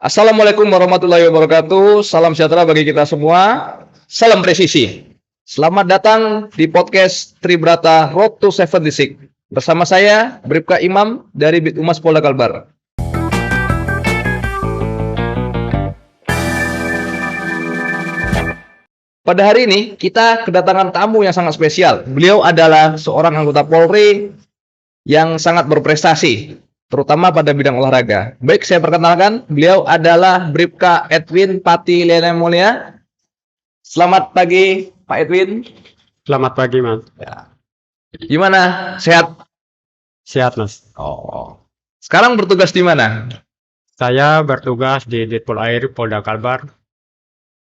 Assalamualaikum warahmatullahi wabarakatuh. Salam sejahtera bagi kita semua. Salam presisi. Selamat datang di podcast Tribrata Road to 76. Bersama saya, Bribka Imam dari Bit Humas Polda Kalbar. Pada hari ini, kita kedatangan tamu yang sangat spesial. Beliau adalah seorang anggota Polri yang sangat berprestasi, terutama pada bidang olahraga. Baik, saya perkenalkan, beliau adalah Bribka Edwin Pati Liana Mulia. Selamat pagi, Pak Edwin. Selamat pagi, Mas. Ya. Gimana? Sehat? Sehat, Mas. Oh. Sekarang bertugas di mana? Saya bertugas di Ditpol Air Polda Kalbar,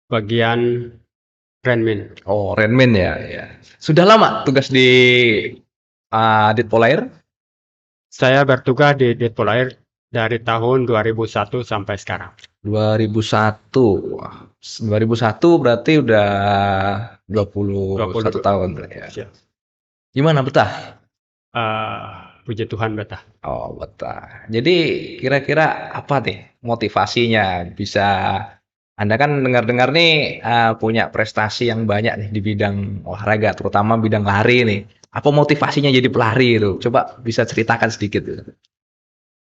bagian Renmin. Oh, Renmin ya. Sudah lama tugas di Ditpol Air? Saya bertugas di Ditpol Air dari tahun 2001 sampai sekarang. 2001. Wah, 2001 berarti udah 21 tahun ya. Siap. Gimana, betah? Puji Tuhan, betah. Oh, betah. Jadi kira-kira apa nih motivasinya bisa Anda kan dengar-dengar nih punya prestasi yang banyak nih di bidang olahraga, terutama bidang lari nih. Apa motivasinya jadi pelari itu? Coba bisa ceritakan sedikit.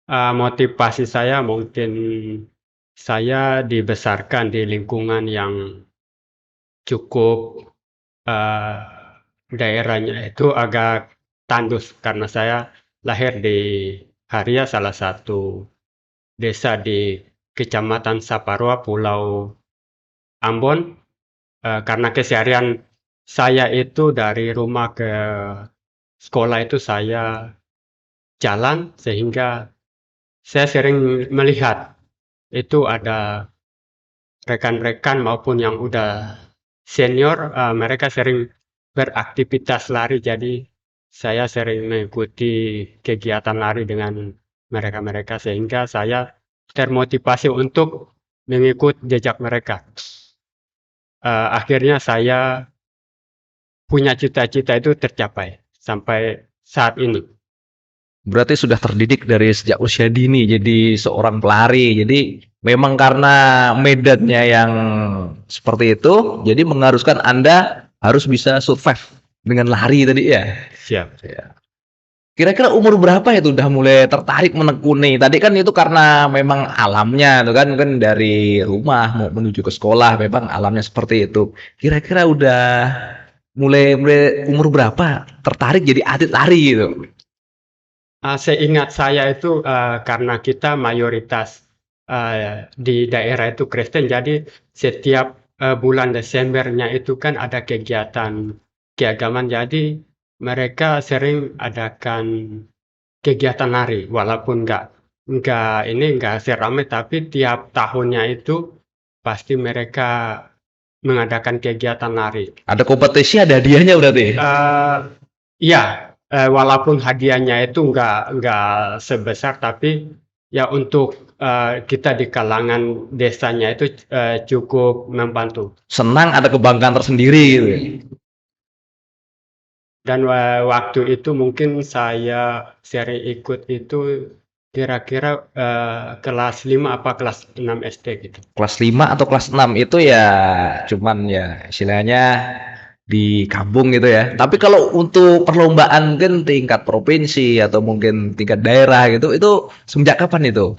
Motivasi saya mungkin saya dibesarkan di lingkungan yang cukup daerahnya itu agak tandus karena saya lahir di Haria, salah satu desa di Kecamatan Saparua, Pulau Ambon. Karena keseharian saya itu dari rumah ke sekolah itu saya jalan, sehingga saya sering melihat itu ada rekan-rekan maupun yang udah senior, mereka sering beraktivitas lari, jadi saya sering mengikuti kegiatan lari dengan mereka-mereka, sehingga saya termotivasi untuk mengikut jejak mereka. Akhirnya saya punya cita-cita itu tercapai sampai saat ini. Berarti sudah terdidik dari sejak usia dini jadi seorang pelari. Jadi memang karena medannya yang seperti itu, jadi mengharuskan Anda harus bisa survive dengan lari tadi ya. Siap. Ya. Kira-kira umur berapa itu udah mulai tertarik menekuni? Tadi kan itu karena memang alamnya, tuh kan dari rumah mau menuju ke sekolah, memang alamnya seperti itu. Kira-kira udah mulai umur berapa tertarik jadi atlet lari gitu? Seingat saya itu karena kita mayoritas di daerah itu Kristen, jadi setiap bulan Desembernya itu kan ada kegiatan keagamaan, jadi mereka sering adakan kegiatan lari, walaupun nggak seramai, tapi tiap tahunnya itu pasti mereka mengadakan kegiatan lari. Ada kompetisi, ada hadiahnya berarti? Iya, walaupun hadiahnya itu nggak sebesar, tapi ya untuk kita di kalangan desanya itu cukup membantu. Senang, ada kebanggaan tersendiri gitu. Dan waktu itu mungkin saya sering ikut itu kira-kira kelas 5 apa kelas 6 SD gitu. Kelas 5 atau kelas 6 itu ya cuman ya istilahnya di kampung gitu ya. Tapi kalau untuk perlombaan kan tingkat provinsi atau mungkin tingkat daerah gitu, itu semenjak kapan itu?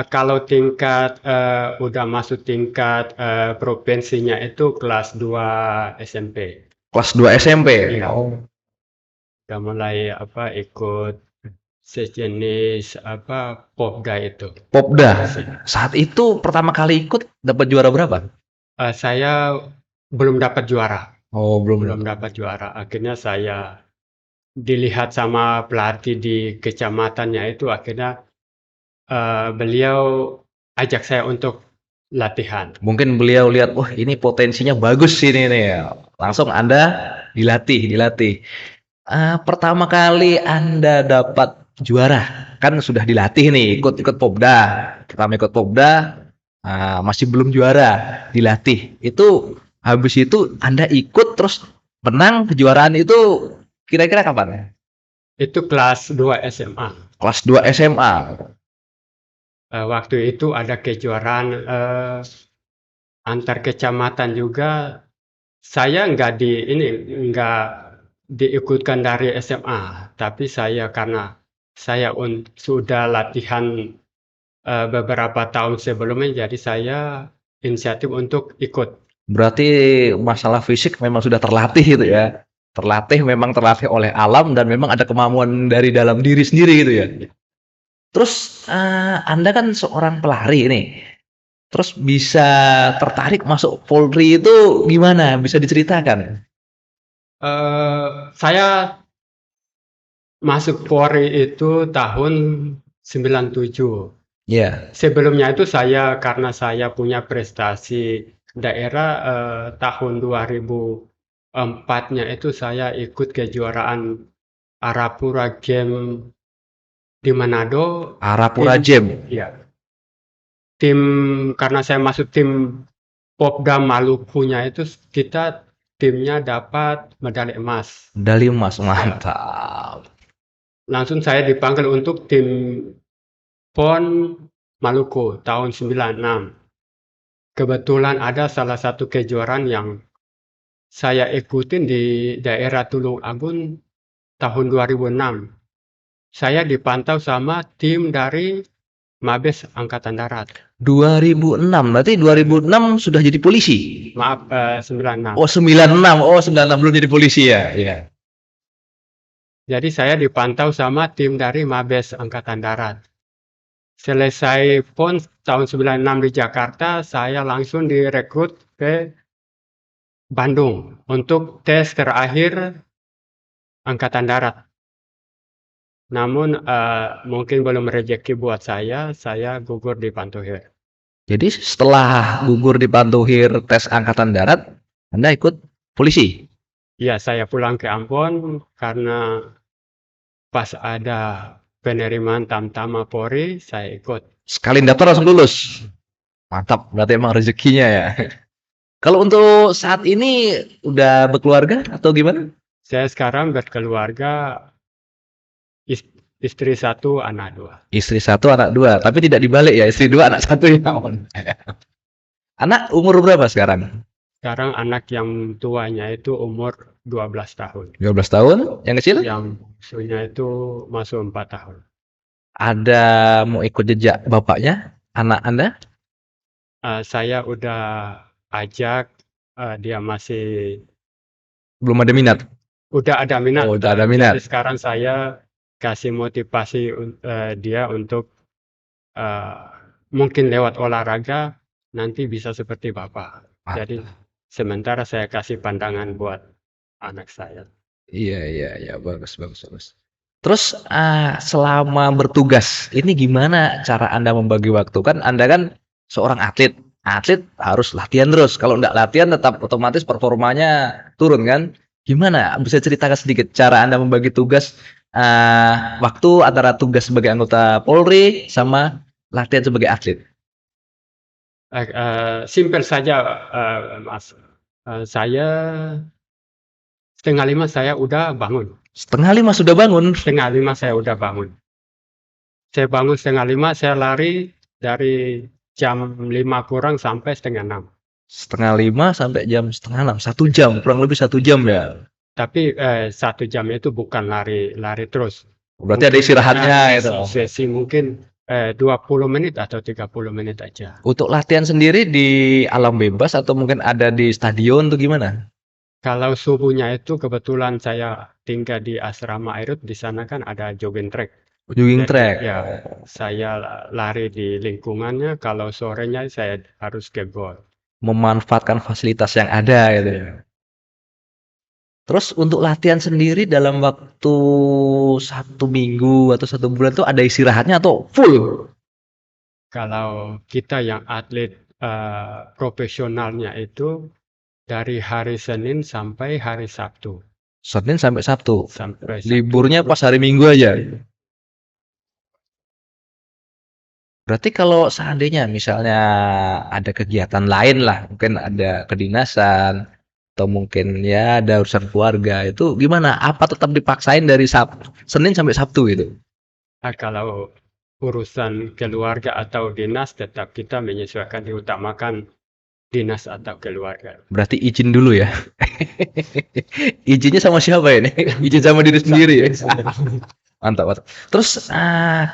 Kalau tingkat udah masuk tingkat provinsinya itu kelas 2 SMP. Kelas 2 SMP? Iya. Oh. Udah mulai ikut sejenis Popda itu. Popda. Saat itu pertama kali ikut dapat juara berapa? Saya belum dapat juara. Oh, Belum dapat juara. Akhirnya saya dilihat sama pelatih di kecamatannya itu, akhirnya beliau ajak saya untuk latihan. Mungkin beliau lihat, wah ini potensinya bagus ini nih. Langsung Anda dilatih. Pertama kali Anda dapat juara, kan sudah dilatih nih, ikut Popda. Pertama ikut Popda, masih belum juara, dilatih. Itu habis itu Anda ikut terus menang kejuaraan itu kira-kira kapan? Itu kelas 2 SMA. Kelas 2 SMA. Waktu itu ada kejuaraan, antar kecamatan juga. Saya nggak diikutkan dari SMA, tapi saya karena saya sudah latihan, beberapa tahun sebelumnya, jadi saya inisiatif untuk ikut. Berarti masalah fisik memang sudah terlatih gitu ya. Memang terlatih oleh alam dan memang ada kemampuan dari dalam diri sendiri gitu ya. Terus Anda kan seorang pelari ini. Terus bisa tertarik masuk Polri itu gimana? Bisa diceritakan? Saya masuk Polri itu tahun 97. Ya, Sebelumnya itu karena saya punya prestasi daerah, tahun 2004-nya itu saya ikut kejuaraan Arapura Game di Manado. Arapura Tim Jam. ya, tim karena saya masuk tim Popda Malukunya itu kita timnya dapat medali emas. Medali emas, Ya, mantap. langsung saya dipanggil untuk tim PON Maluku tahun 96. Kebetulan ada salah satu kejuaraan yang saya ikutin di daerah Tulung Agung tahun 2006. Saya dipantau sama tim dari Mabes Angkatan Darat. 2006, berarti 2006 sudah jadi polisi? Maaf, 96. Oh, 96. Oh, 96 belum jadi polisi ya? Iya. Jadi saya dipantau sama tim dari Mabes Angkatan Darat. Selesai PON tahun 96 di Jakarta, saya langsung direkrut ke Bandung untuk tes terakhir Angkatan Darat. Namun, mungkin belum rezeki buat saya gugur di Pantuhir. Jadi setelah gugur di Pantuhir tes Angkatan Darat, Anda ikut polisi? Ya, saya pulang ke Ambon karena pas ada penerimaan Tamtama Polri, saya ikut. Sekali daftar langsung lulus? Mantap, berarti emang rezekinya ya. Kalau untuk saat ini udah berkeluarga atau gimana? Saya sekarang berkeluarga, istri satu, anak dua. Istri satu, anak dua. Tapi tidak dibalik ya, istri dua, anak satu ya. Anak umur berapa sekarang? Sekarang anak yang tuanya itu umur 12 tahun. 12 tahun. Yang kecil? Yang bungsunya itu masuk 4 tahun. Ada mau ikut jejak bapaknya, anak Anda? Saya udah ajak, dia masih Belum ada minat? udah ada minat. Oh, udah ada Jadi minat. sekarang saya kasih motivasi dia untuk, eee, mungkin lewat olahraga nanti bisa seperti bapak. Jadi Mantap. sementara saya kasih pandangan buat anak saya. Iya, iya, iya, bagus, bagus, bagus. Terus selama bertugas, ini gimana cara Anda membagi waktu? Kan Anda kan seorang atlet, atlet harus latihan terus. Kalau nggak latihan, tetap otomatis performanya turun kan? Gimana? Bisa ceritakan sedikit cara Anda membagi tugas, waktu antara tugas sebagai anggota Polri sama latihan sebagai atlet? Simpel saja, Mas, saya 4:30 saya udah bangun. 4:30 sudah bangun. 4:30 saya udah bangun. Saya bangun 5:30, saya lari dari jam 5 kurang sampai 5:30. 5:30 sampai jam 5:30, 1 jam, kurang lebih 1 jam ya. Tapi, 1 jam itu bukan lari terus. Berarti ada istirahatnya itu. Sesi mungkin 20 menit atau 30 menit aja. Untuk latihan sendiri di alam bebas atau mungkin ada di stadion tuh gimana? Kalau subuhnya itu kebetulan saya tinggal di asrama Airut, di sana kan ada jogging track. Jogging Jadi track. ya saya lari di lingkungannya, kalau sorenya saya harus ke gor. Memanfaatkan fasilitas yang ada gitu ya. Terus untuk latihan sendiri dalam waktu 1 minggu atau 1 bulan tuh ada istirahatnya atau full? Kalau kita yang atlet, profesionalnya itu dari hari Senin sampai hari Sabtu. Senin sampai Sabtu. Sampai Sabtu. Liburnya pas hari Minggu aja. Berarti kalau seandainya misalnya ada kegiatan lain lah, mungkin ada kedinasan atau mungkin ya ada urusan keluarga, itu gimana? Apa tetap dipaksain dari Senin sampai Sabtu itu? Kalau urusan keluarga atau dinas, tetap kita menyesuaikan diutamakan dinas atau keluarga. Berarti izin dulu ya. Izinnya sama siapa ini? Izin sama diri sendiri ya. Mantap, mantap. Terus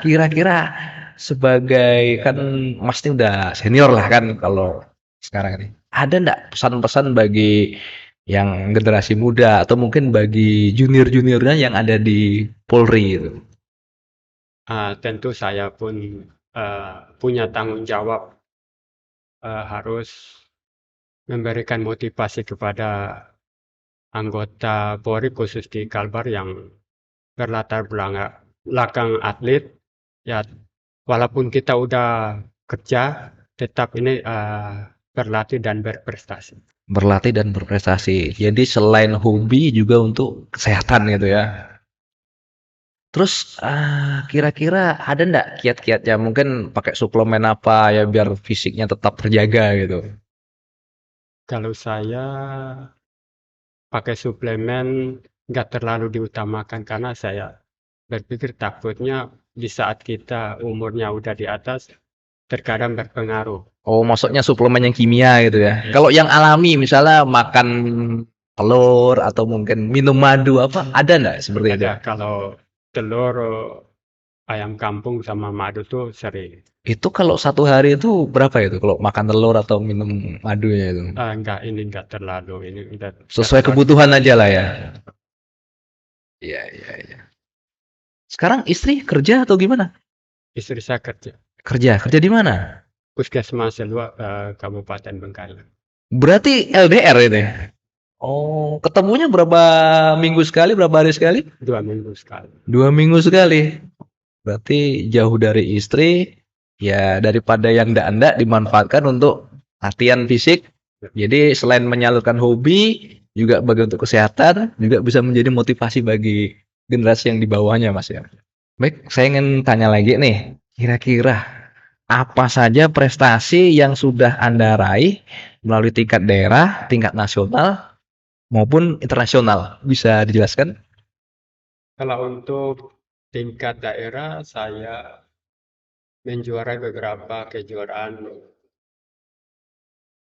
kira-kira sebagai kan Mas ini udah senior lah kan kalau sekarang ini. Ada nggak pesan-pesan bagi yang generasi muda atau mungkin bagi junior-juniornya yang ada di Polri itu? Tentu saya pun punya tanggung jawab, harus memberikan motivasi kepada anggota Polri khusus di Kalbar yang berlatar belakang atlet. Ya, walaupun kita udah kerja, tetap ini berlatih dan berprestasi. Berlatih dan berprestasi. Jadi selain hobi juga untuk kesehatan gitu ya. Terus kira-kira ada ndak kiat-kiatnya? Mungkin pakai suplemen apa ya biar fisiknya tetap terjaga gitu. Kalau saya pakai suplemen nggak terlalu diutamakan karena saya berpikir takutnya di saat kita umurnya udah di atas terkadang berpengaruh. Oh, maksudnya suplemen yang kimia gitu ya. Ya, Kalau yang alami misalnya makan telur atau mungkin minum madu apa ada ndak seperti itu? ada kalau telur, ayam kampung sama madu tuh sering. Itu kalau satu hari itu berapa itu kalau makan telur atau minum madunya itu? Enggak terlalu ini udah Sesuai telur. kebutuhan aja lah ya. Iya, iya, iya. Sekarang istri kerja atau gimana? Istri saya kerja Kerja, kerja di mana? puskesmas Selua, Kabupaten Bengkulu. Berarti LDR itu ya? Oh, ketemunya berapa minggu sekali, berapa hari sekali? 2 minggu sekali. 2 minggu sekali. Berarti jauh dari istri, ya daripada yang ndak-ndak dimanfaatkan untuk latihan fisik. Jadi selain menyalurkan hobi, juga bagi untuk kesehatan, juga bisa menjadi motivasi bagi generasi yang di bawahnya, Mas ya. Baik, saya ingin tanya lagi nih, kira-kira apa saja prestasi yang sudah Anda raih melalui tingkat daerah, tingkat nasional, maupun internasional? Bisa dijelaskan? Kalau untuk tingkat daerah, saya menjuarai beberapa kejuaraan.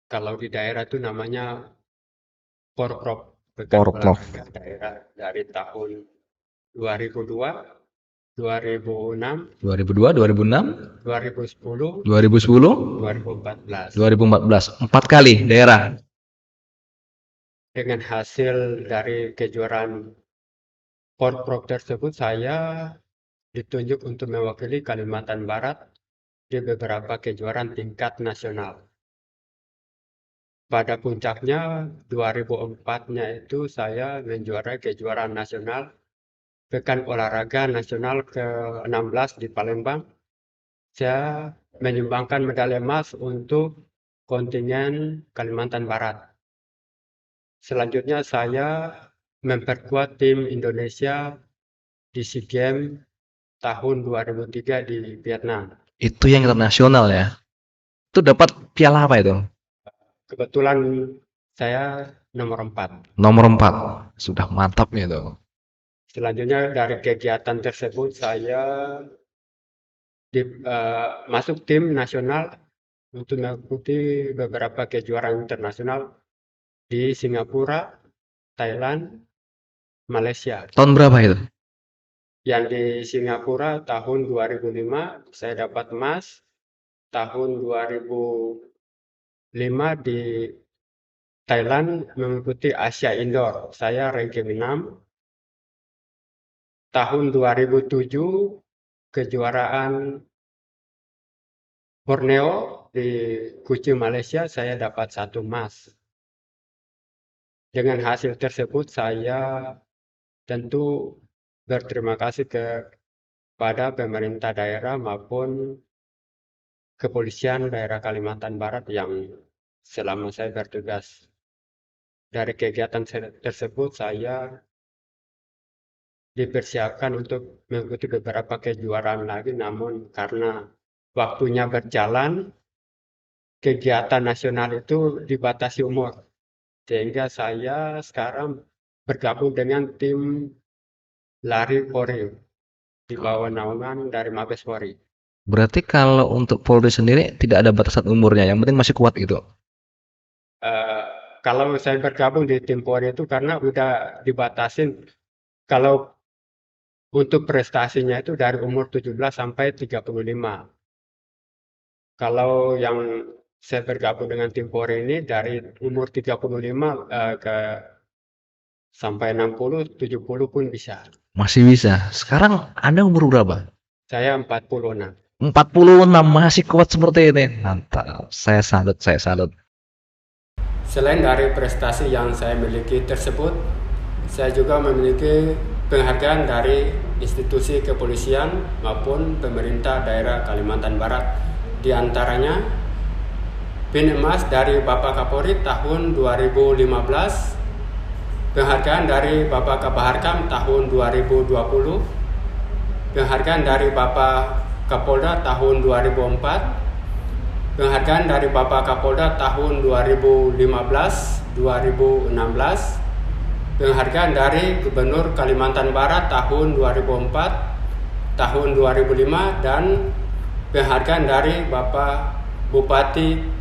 Kalau di daerah itu namanya Porprov, Pekan Porprov. Olahraga Daerah dari tahun 2002, 2006, 2002, 2006, 2010, 2010, 2014. 2014. 4 kali daerah. Dengan hasil dari kejuaraan Porprov tersebut, saya ditunjuk untuk mewakili Kalimantan Barat di beberapa kejuaraan tingkat nasional. Pada puncaknya 2004-nya itu saya menjuarai kejuaraan nasional Pekan Olahraga Nasional ke-16 di Palembang. Saya menyumbangkan medali emas untuk kontingen Kalimantan Barat. Selanjutnya saya memperkuat tim Indonesia di SEA Games tahun 2003 di Vietnam. Itu yang internasional ya. Itu dapat piala apa itu? Kebetulan saya nomor 4. Nomor 4. Sudah mantap itu. Selanjutnya dari kegiatan tersebut saya masuk tim nasional untuk mengikuti beberapa kejuaraan internasional di Singapura, Thailand, Malaysia. Tahun berapa itu? Yang di Singapura tahun 2005 saya dapat emas, tahun 2005 di Thailand mengikuti Asia Indoor, saya ranking 6. Tahun 2007 kejuaraan Borneo di Kuching, Malaysia, saya dapat 1 emas. Dengan hasil tersebut saya tentu berterima kasih kepada pemerintah daerah maupun kepolisian daerah Kalimantan Barat yang selama saya bertugas. Dari kegiatan tersebut saya dipersiapkan untuk mengikuti beberapa kejuaraan lagi, namun karena waktunya berjalan, kegiatan nasional itu dibatasi umur. Sehingga saya sekarang bergabung dengan tim lari Polri di bawah naungan dari Mabes Polri. Berarti kalau untuk Polri sendiri tidak ada batasan umurnya, yang penting masih kuat gitu. Eh, Kalau saya bergabung di tim Polri itu karena udah dibatasin kalau untuk prestasinya itu dari umur 17 sampai 35. Kalau yang saya bergabung dengan tim Polri ini dari umur 35 ke sampai 60, 70 pun bisa. Masih bisa. Sekarang Anda umur berapa? Saya 46. 46 masih kuat seperti ini. Mantap. Saya salut, saya salut. Selain dari prestasi yang saya miliki tersebut, saya juga memiliki penghargaan dari institusi kepolisian maupun pemerintah daerah Kalimantan Barat. Di antaranya PIN emas dari Bapak Kapolri tahun 2015, penghargaan dari Bapak Kabaharkam tahun 2020, penghargaan dari Bapak Kapolda tahun 2004, penghargaan dari Bapak Kapolda tahun 2015, 2016, penghargaan dari Gubernur Kalimantan Barat tahun 2004, tahun 2005, dan penghargaan dari Bapak Bupati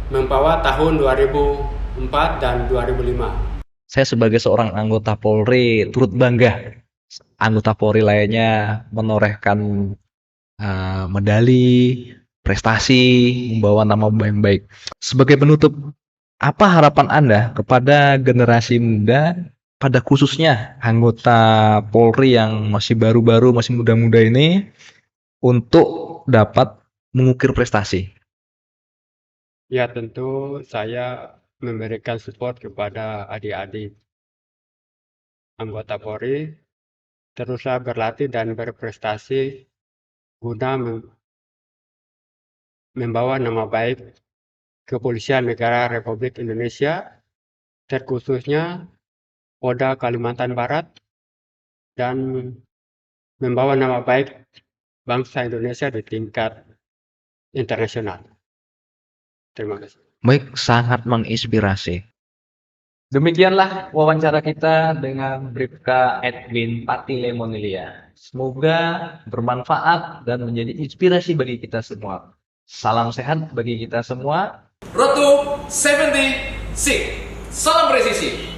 Mempawah tahun 2004 dan 2005. Saya sebagai seorang anggota Polri turut bangga. Anggota Polri lainnya menorehkan medali, prestasi, membawa nama yang baik. Sebagai penutup, apa harapan Anda kepada generasi muda, pada khususnya anggota Polri yang masih baru-baru, masih muda-muda ini, untuk dapat mengukir prestasi? Ya, tentu saya memberikan support kepada adik-adik anggota Polri, teruslah berlatih dan berprestasi guna membawa nama baik Kepolisian Negara Republik Indonesia, terkhususnya Polda Kalimantan Barat, dan membawa nama baik bangsa Indonesia di tingkat internasional. Terima kasih. Baik, sangat menginspirasi. Demikianlah wawancara kita dengan Bribka Edwin Patile Monilia. Semoga bermanfaat dan menjadi inspirasi bagi kita semua. Salam sehat bagi kita semua. Road to 76. Salam presisi.